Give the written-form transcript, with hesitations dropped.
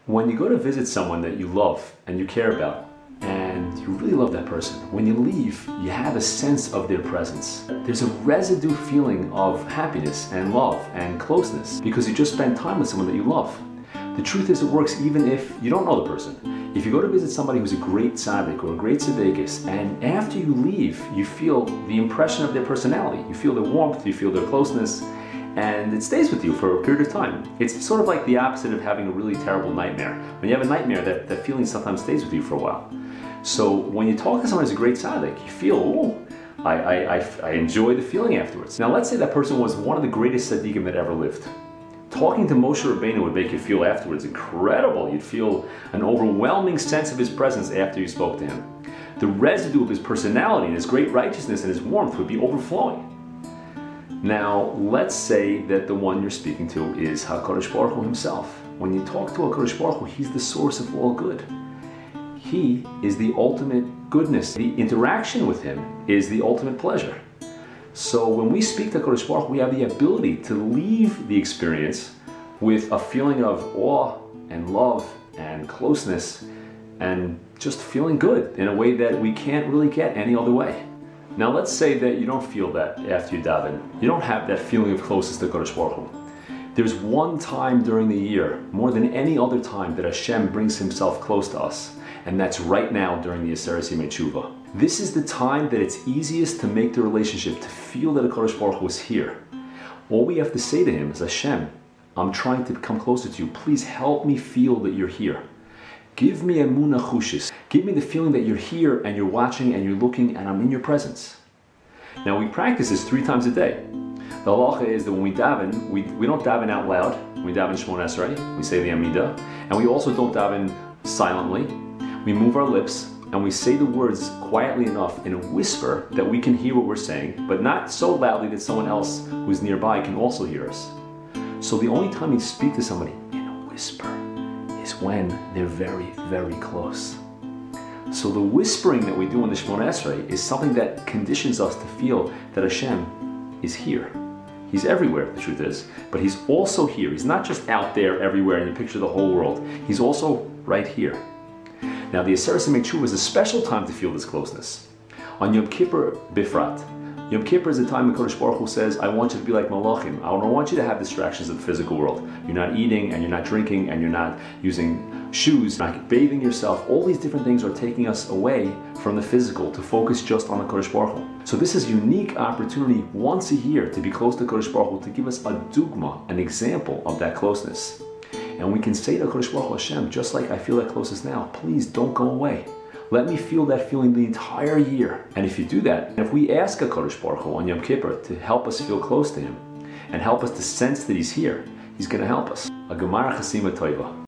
When you go to visit someone that you love and you care about, and you really love that person, when you leave, you have a sense of their presence. There's a residue feeling of happiness and love and closeness because you just spent time with someone that you love. The truth is, it works even if you don't know the person. If you go to visit somebody who's a great tzaddik or a great tzeddekis, and after you leave, you feel the impression of their personality. You feel their warmth, you feel their closeness, and it stays with you for a period of time. It's sort of like the opposite of having a really terrible nightmare. When you have a nightmare, that feeling sometimes stays with you for a while. So when you talk to someone who's a great tzaddik, you feel, oh, I enjoy the feeling afterwards. Now let's say that person was one of the greatest tzaddikim that ever lived. Talking to Moshe Rabbeinu would make you feel afterwards incredible. You'd feel an overwhelming sense of his presence after you spoke to him. The residue of his personality and his great righteousness and his warmth would be overflowing. Now, let's say that the one you're speaking to is HaKadosh Baruch Hu himself. When you talk to HaKadosh Baruch Hu, he's the source of all good. He is the ultimate goodness. The interaction with him is the ultimate pleasure. So when we speak to HaKadosh Baruch Hu, we have the ability to leave the experience with a feeling of awe and love and closeness and just feeling good in a way that we can't really get any other way. Now let's say that you don't feel that after you daven. You don't have that feeling of closeness to HaKadosh Baruch Hu. There's one time during the year, more than any other time, that Hashem brings himself close to us, and that's right now during the Aseret Yemei Tshuva. This is the time that it's easiest to make the relationship, to feel that HaKadosh Baruch Hu is here. All we have to say to him is, Hashem, I'm trying to come closer to you. Please help me feel that you're here. Give me emunah chushis. Give me the feeling that you're here and you're watching and you're looking and I'm in your presence. Now we practice this 3 times a day. The halacha is that when we daven, we don't daven out loud. We daven Shmon Esrei, we say the Amidah, and we also don't daven silently. We move our lips and we say the words quietly enough in a whisper that we can hear what we're saying, but not so loudly that someone else who's nearby can also hear us. So the only time you speak to somebody in a whisper is when they're very, very close. So the whispering that we do in the Shmon Esrei is something that conditions us to feel that Hashem is here. He's everywhere, the truth is, but he's also here. He's not just out there everywhere and you picture the whole world. He's also right here. Now the Aseret Yemei Tshuva is a special time to feel this closeness. On Yom Kippur Bifrat. Yom Kippur is a time when HaKadosh Baruch Hu says, I want you to be like Malachim. I don't want you to have distractions of the physical world. You're not eating and you're not drinking and you're not using shoes, not bathing yourself. All these different things are taking us away from the physical to focus just on HaKadosh Baruch Hu. So this is a unique opportunity once a year to be close to HaKadosh Baruch Hu, to give us a dugma, an example of that closeness. And we can say to HaKadosh Baruch Hu, Hashem, just like I feel that closeness now, please don't go away. Let me feel that feeling the entire year. And if you do that, if we ask HaKadosh Baruch Hu on Yom Kippur to help us feel close to him and help us to sense that he's here, he's going to help us. A Gemara Chasima Toiva.